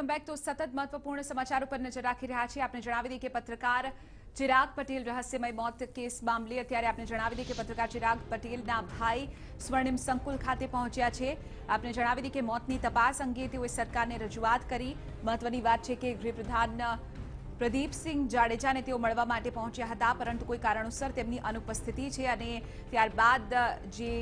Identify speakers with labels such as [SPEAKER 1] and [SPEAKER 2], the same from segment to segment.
[SPEAKER 1] Welcome back. તો સતત મહત્વપૂર્ણ સમાચારો પર નજર રાખી રહ્યા છીએ। આપણે જણાવી દઈએ કે પત્રકાર ચિરાગ પટેલ રહસ્યમય મોત કેસ મામલે અત્યારે આપણે જણાવી દઈએ કે પત્રકાર ચિરાગ પટેલના ભાઈ સ્વર્ણિમ સંકુલ ખાતે પહોંચ્યા છે। આપણે જણાવી દઈએ કે મોતની તપાસ અંગે તેઓએ સરકારને રજૂઆત કરી। મહત્વની વાત છે કે ગૃહપ્રધાન પ્રદીપસિંહ જાડેજાને તેઓ મળવા માટે પહોંચ્યા હતા, પરંતુ કોઈ કારણોસર તેમની અનુપસ્થિતિ છે અને ત્યારબાદ જે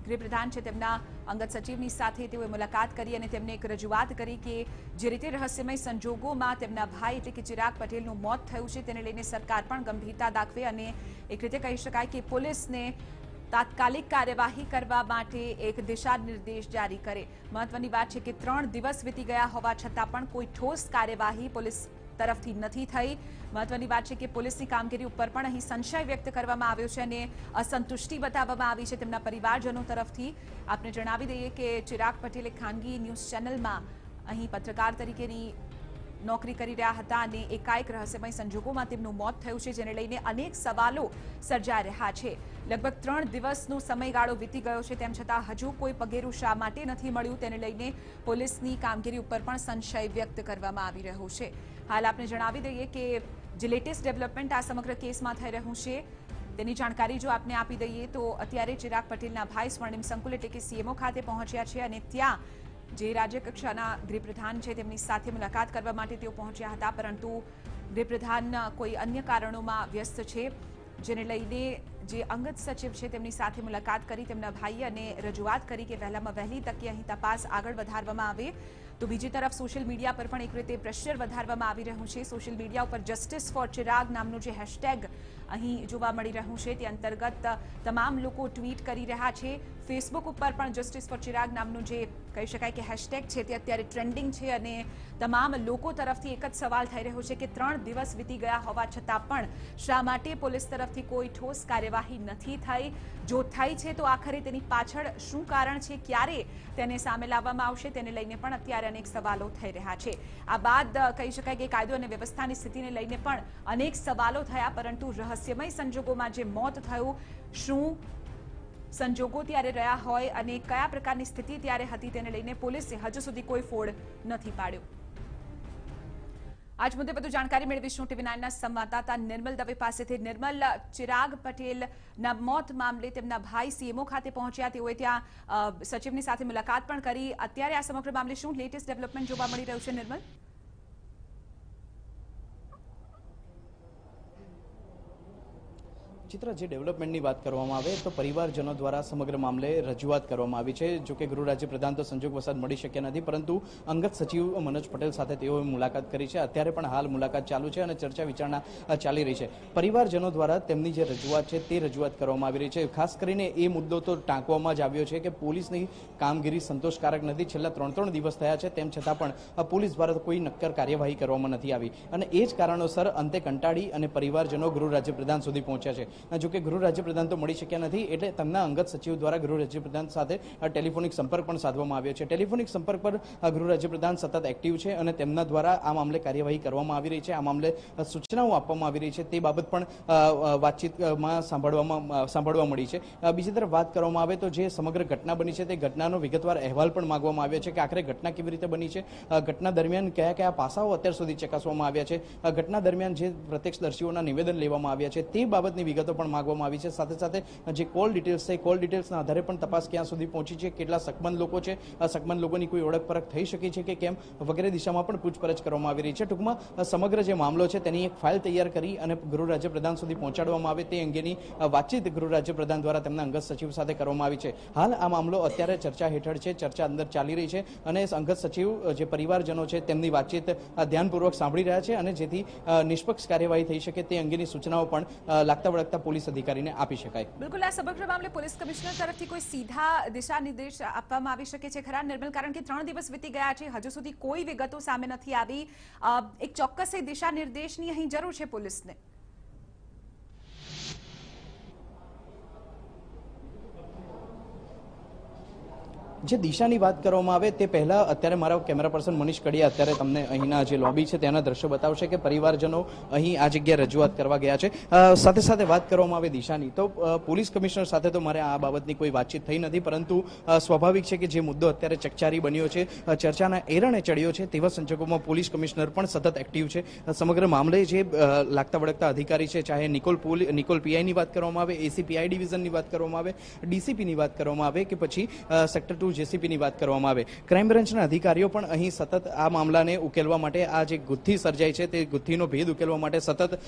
[SPEAKER 1] ગૃહપ્રધાન છે તેમના અંગત સચિવની સાથે તેઓએ મુલાકાત કરી અને તેમને એક રજૂઆત કરી કે જે રીતે રહસ્યમય સંજોગોમાં તેમના ભાઈ એટલે કે ચિરાગ પટેલનું મોત થયું છે તેને લઈને સરકાર પણ ગંભીરતા દાખવે અને એક રીતે કહી શકાય કે પોલીસને તાત્કાલિક કાર્યવાહી કરવા માટે એક દિશા નિર્દેશ જારી કરે। મહત્વની વાત છે કે 3 દિવસ વીતી ગયા હોવા છતાં પણ કોઈ ઠોસ કાર્યવાહી પોલીસ તરફથી નથી થઈ। મહત્વની વાત છે કે પોલીસની કામગીરી ઉપર પણ અહીં સંશય વ્યક્ત કરવામાં આવ્યો છે અને અસંતુષ્ટિ બતાવવામાં આવી છે તેમના પરિવારજનો તરફથી। આપને જણાવી દઈએ કે ચિરાગ પટેલ એક ખાનગી ન્યૂઝ ચેનલમાં અહીં પત્રકાર તરીકેની નોકરી કરી રહ્યા હતા અને એકાએક રહસ્યમય સંજોગોમાં તેમનું મોત થયું છે, જેને લઈને અનેક સવાલો સર્જાઈ રહ્યા છે। લગભગ 3 દિવસનો સમયગાળો વીતી ગયો છે, તેમ છતાં હજુ કોઈ પગેરું શા માટે નથી મળ્યું તેને લઈને પોલીસની કામગીરી ઉપર પણ સંશય વ્યક્ત કરવામાં આવી રહ્યો છે। હાલ આપણે જણાવી દઈએ કે જે લેટેસ્ટ ડેવલપમેન્ટ આ સમગ્ર કેસમાં થઈ રહ્યું છે તેની જાણકારી જો આપને આપી દઈએ તો અત્યારે ચિરાગ પટેલના ભાઈ સ્વર્ણિમ સંકુલ એટલે કે સીએમઓ ખાતે પહોંચ્યા છે અને ત્યાં જે રાજ્યકક્ષાના ગૃહપ્રધાન છે તેમની સાથે મુલાકાત કરવા માટે તેઓ પહોંચ્યા હતા, પરંતુ ગૃહપ્રધાન કોઈ અન્ય કારણોમાં વ્યસ્ત છે, જેને લઈને જે અંગત સચિવ છે તેમની સાથે મુલાકાત કરી તેમના ભાઈએ અને રજૂઆત કરી કે વહેલામાં વહેલી તકે અહીં તપાસ આગળ વધારવામાં આવે। તો બીજી તરફ સોશિયલ મીડિયા પર પણ એક રીતે પ્રેશર વધારવામાં આવી રહ્યું છે। સોશિયલ મીડિયા ઉપર જસ્ટિસ ફોર ચિરાગ નામનું જે હેશટેગ અહીં જોવા મળી રહ્યું છે તે અંતર્ગત તમામ લોકો ટ્વીટ કરી રહ્યા છે। ફેસબુક ઉપર પણ જસ્ટિસ ફોર ચિરાગ નામનું જે કહી શકાય કે હેશટેગ છે તે અત્યારે ટ્રેન્ડિંગ છે અને તમામ લોકો તરફથી એક જ સવાલ થઈ રહ્યો છે કે 3 દિવસ વીતી ગયા હોવા છતાં પણ શા માટે પોલીસ તરફથી કોઈ ઠોસ કાર્યવાહી નથી થઈ? જો થઈ છે તો આખરે તેની પાછળ શું કારણ છે? ક્યારે તેને સામે લાવવામાં આવશે તેને લઈને પણ અત્યારે અનેક સવાલો થઈ રહ્યા છે। આ બાદ કહી શકાય કે કાયદો અને વ્યવસ્થાની સ્થિતિને લઈને પણ અનેક સવાલો થયા, પરંતુ રહસ્યમય સંજોગોમાં જે મોત થયું, શું સંજોગો ત્યારે રહ્યા હોય અને કયા પ્રકારની સ્થિતિ ત્યારે હતી તેને લઈને પોલીસે હજુ સુધી કોઈ ફોડ નથી પાડ્યો। આજ મુદ્દે વધુ જાણકારી મેળવીશું TV9ના સંવાદદાતા નિર્મલ દવે પાસેથી। નિર્મલ, ચિરાગ પટેલના મોત મામલે તેમના ભાઈ સીએમઓ ખાતે પહોંચ્યા, તેઓએ ત્યાં સચિવની સાથે મુલાકાત પણ કરી। અત્યારે આ સમગ્ર મામલે શું લેટેસ્ટ ડેવલપમેન્ટ જોવા મળી રહ્યું છે નિર્મલ?
[SPEAKER 2] ચિત્ર, જે ડેવલપમેન્ટની વાત કરવામાં આવે તો પરિવારજનો દ્વારા સમગ્ર મામલે રજૂઆત કરવામાં આવી છે। જો કે ગૃહ રાજ્યપ્રધાન તો સંજોગ વસાત મળી શક્યા નથી, પરંતુ અંગત સચિવ મનોજ પટેલ સાથે તેઓએ મુલાકાત કરી છે। અત્યારે પણ હાલ મુલાકાત ચાલુ છે અને ચર્ચા વિચારણા ચાલી રહી છે। પરિવારજનો દ્વારા તેમની જે રજૂઆત છે તે રજૂઆત કરવામાં આવી રહી છે। ખાસ કરીને એ મુદ્દો તો ટાંકવામાં જ આવ્યો છે કે પોલીસની કામગીરી સંતોષકારક નથી। છેલ્લા 3 દિવસ થયા છે, તેમ છતાં પણ પોલીસ દ્વારા કોઈ નક્કર કાર્યવાહી કરવામાં નથી આવી અને એ જ કારણોસર અંતે કંટાળી અને પરિવારજનો ગૃહ રાજ્યપ્રધાન સુધી પહોંચ્યા છે। જો કે ગૃહ રાજ્યપ્રધાન તો મળી શક્યા નથી, એટલે તેમના અંગત સચિવ દ્વારા ગૃહ રાજ્યપ્રધાન સાથે ટેલિફોનિક સંપર્ક પણ સાધવામાં આવ્યો છે। ટેલિફોનિક સંપર્ક પર ગૃહ રાજ્યપ્રધાન સતત એક્ટિવ છે અને તેમના દ્વારા આ મામલે કાર્યવાહી કરવામાં આવી રહી છે, આ મામલે સૂચનાઓ આપવામાં આવી રહી છે, તે બાબત પણ વાતચીતમાં સાંભળવા મળી છે। બીજી તરફ વાત કરવામાં આવે તો જે સમગ્ર ઘટના બની છે તે ઘટનાનો વિગતવાર અહેવાલ પણ માંગવામાં આવ્યો છે કે આખરે ઘટના કેવી રીતે બની છે, ઘટના દરમિયાન કયા કયા પાસાઓ અત્યાર સુધી ચકાસવામાં આવ્યા છે, ઘટના દરમિયાન જે પ્રત્યક્ષદર્શીઓના નિવેદન લેવામાં આવ્યા છે તે બાબતની વિગતો પણ માંગવામાં આવી છે। સાથે સાથે જે કોલ ડિટેલ્સ છે, કોલ ડિટેલ્સના આધારે પણ તપાસ ક્યાં સુધી પહોંચી છે, કેટલા સગમંદ લોકો છે, સગમંદ લોકોની કોઈ ઓળખ પરખ થઈ શકી છે કે કેમ, વગેરે દિશામાં પણ પૂછપરછ કરવામાં આવી રહી છે। ટૂંકમાં સમગ્ર જે મામલો છે તેની એક ફાઇલ તૈયાર કરી અને ગૃહ રાજ્યપ્રધાન સુધી પહોંચાડવામાં આવે તે અંગેની વાતચીત ગૃહ રાજ્યપ્રધાન દ્વારા તેમના અંગત સચિવ સાથે કરવામાં આવી છે। હાલ આ મામલો અત્યારે ચર્ચા હેઠળ છે, ચર્ચા અંદર ચાલી રહી છે અને અંગત સચિવ જે પરિવારજનો છે તેમની વાતચીત ધ્યાનપૂર્વક સાંભળી રહ્યા છે અને જેથી નિષ્પક્ષ કાર્યવાહી થઈ શકે તે અંગેની સૂચનાઓ પણ લાગતા વળગતા પોલીસ અધિકારીને આપી શકાય।
[SPEAKER 1] બિલકુલ, આ સમગ્ર મામલે પોલીસ કમિશનર તરફથી કોઈ સીધા દિશા નિર્દેશ આપવામાં આવી શકે છે ખરા નિર્મલ? કારણ કે 3 દિવસ વીતી ગયા છે, હજુ સુધી કોઈ વિગતો સામે નથી આવી। એક ચોક્કસ દિશા નિર્દેશની અહીં જરૂર છે પોલીસને।
[SPEAKER 2] જે દિશાની વાત કરવામાં આવે તે પહેલા અત્યારે મારા કેમેરા પર્સન મનીષ કડિયા અત્યારે તમને અહીંના જે લોબી છે તેના દ્રશ્યો બતાવશે કે પરિવારજનો અહીં આ જગ્યાએ રજૂઆત કરવા ગયા છે. સાથે સાથે વાત કરવામાં આવે દિશાની તો પોલીસ કમિશનર સાથે તો મારે આ બાબતની કોઈ વાતચીત થઈ નથી, પરંતુ સ્વાભાવિક છે કે જે મુદ્દો અત્યારે ચકચારી બન્યો છે, ચર્ચાના એરણે ચડ્યો છે, તેવા સંજોગોમાં પોલીસ કમિશનર પણ સતત એક્ટિવ છે. સમગ્ર મામલે જે લાગતા વળગતા અધિકારી છે, ચાહે નિકોલ પીઆઈની વાત કરવામાં આવે, એસીપીઆઈ ડિવિઝનની વાત કરવામાં આવે, ડીસીપીની વાત કરવામાં આવે કે પછી સેક્ટર 2 જેસીપીની વાત કરવામાં આવે, ક્રાઇમ બ્રાન્ચના અધિકારીઓ પણ અહીં સતત આ મામલાને ઉકેલવા માટે, આ જે ગુથ્થી સર્જાઈ છે તે ગુથ્થીનો ભેદ ઉકેલવા માટે સતત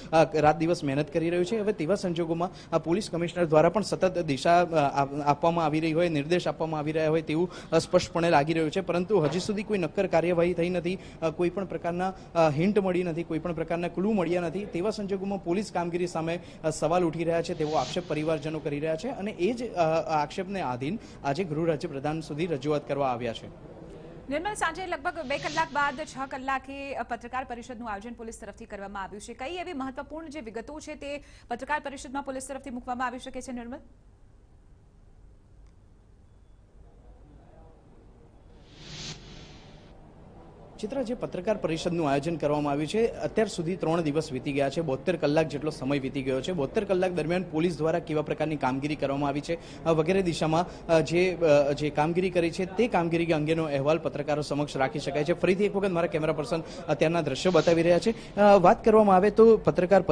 [SPEAKER 2] રાત દિવસ મહેનત કરી રહ્યું છે. હવે તેવા સંજોગોમાં આ પોલીસ કમિશનર દ્વારા પણ સતત દિશા આપવામાં આવી રહી હોય, નિર્દેશ આપવામાં આવી રહ્યા હોય તેવું સ્પષ્ટપણે લાગી રહ્યું છે, પરંતુ હજી સુધી કોઈ નક્કર કાર્યવાહી થઈ નથી, કોઈ પણ પ્રકારના હિન્ટ મળી નથી, કોઈ પણ પ્રકારના ક્લુ મળ્યા નથી. તેવા સંજોગોમાં પોલીસ કામગીરી સામે સવાલ ઉઠી રહ્યા છે, તેવો આક્ષેપ પરિવારજનો કરી રહ્યા છે અને એ જ આક્ષેપને આધીન આજે ગૃહ રાજ્ય પ્રધાન સુધી રજૂઆત કરવા આવ્યા છે.
[SPEAKER 1] નિર્મલ, સાંજે લગભગ 2 કલાક બાદ 6 કલાકે પત્રકાર પરિષદનું આયોજન પોલીસ તરફથી કરવામાં આવ્યું છે. કઈ એવી મહત્વપૂર્ણ જે વિગતો છે તે પત્રકાર પરિષદમાં પોલીસ તરફથી મૂકવામાં આવી શકે છે? નિર્મલ,
[SPEAKER 2] ચિત્ર, જે પત્રકાર પરિષદનું આયોજન કરવામાં આવ્યું છે અત્યાર સુધી 3 દિવસ વીતી ગયા છે, 72 કલાક જેટલો સમય વીતી ગયો છે. 72 કલાક દરમિયાન પોલીસ દ્વારા કેવા પ્રકારની કામગીરી કરવામાં આવી છે વગેરે દિશામાં જે કામગીરી કરી છે તે કામગીરી અંગેનો અહેવાલ પત્રકારો સમક્ષ રાખી શકાય છે. ફરીથી એક વખત મારા કેમેરા પર્સન અત્યારના દ્રશ્યો બતાવી રહ્યા છે. વાત કરવામાં આવે તો પત્રકાર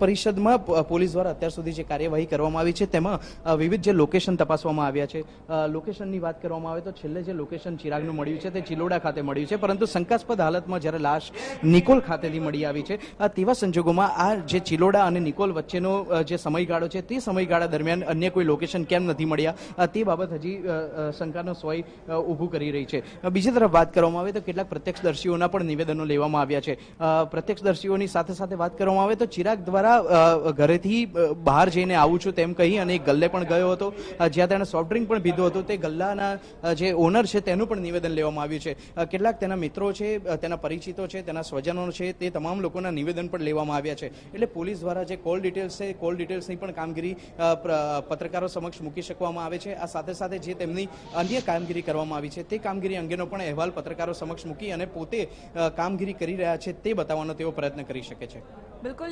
[SPEAKER 2] પરિષદમાં પોલીસ દ્વારા અત્યાર સુધી જે કાર્યવાહી કરવામાં આવી છે તેમાં વિવિધ જે લોકેશન તપાસવામાં આવ્યા છે. લોકેશનની વાત કરવામાં આવે તો છેલ્લે જે લોકેશન ચિરાગનું મળ્યું છે તે ચિલોડા ખાતે મળ્યું છે, પરંતુ શંકાસ્પદ હાલતમાં જ્યારે લાશ નિકોલ ખાતેથી મળી આવી છે તેવા સંજોગોમાં આ જે ચિલોડા અને નિકોલ વચ્ચેનો જે સમયગાળો છે તે સમયગાળા દરમિયાન અન્ય કોઈ લોકેશન કેમ નથી મળ્યા તે બાબત હજી શંકાનો સોય ઊભું કરી રહી છે. બીજી તરફ વાત કરવામાં આવે તો કેટલાક પ્રત્યક્ષદર્શીઓના પણ નિવેદનો લેવામાં આવ્યા છે. પ્રત્યક્ષદર્શીઓની સાથે સાથે વાત કરવામાં આવે તો ચિરાગ દ્વારા ઘરેથી બહાર જઈને આવું છું તેમ કહી અને એક ગલ્લે પણ ગયો હતો, જ્યાં તેણે સોફ્ટ ડ્રિંક પણ પીધું હતું. તે ગલ્લાના જે ઓનર છે તેનું પણ નિવેદન લેવામાં આવ્યું છે. કેટલાક તેના મિત્રો છે, તેના પરિચિતો છે, તેના સ્વજનો છે, તે તમામ લોકોના નિવેદન પણ લેવામાં આવ્યા છે. એટલે પોલીસ દ્વારા જે કોલ ડિટેલ્સ છે, કોલ ડિટેલ્સની પણ કામગીરી પત્રકારો સમક્ષ મૂકી શકવામાં આવે છે. આ સાથે સાથે જે તેમની અન્ય કામગીરી કરવામાં આવી છે તે કામગીરી અંગેનો પણ અહેવાલ પત્રકારો સમક્ષ મૂકી અને પોતે કામગીરી કરી રહ્યા છે તે બતાવવાનો તેઓ પ્રયત્ન કરી શકે છે.
[SPEAKER 1] બિલકુલ.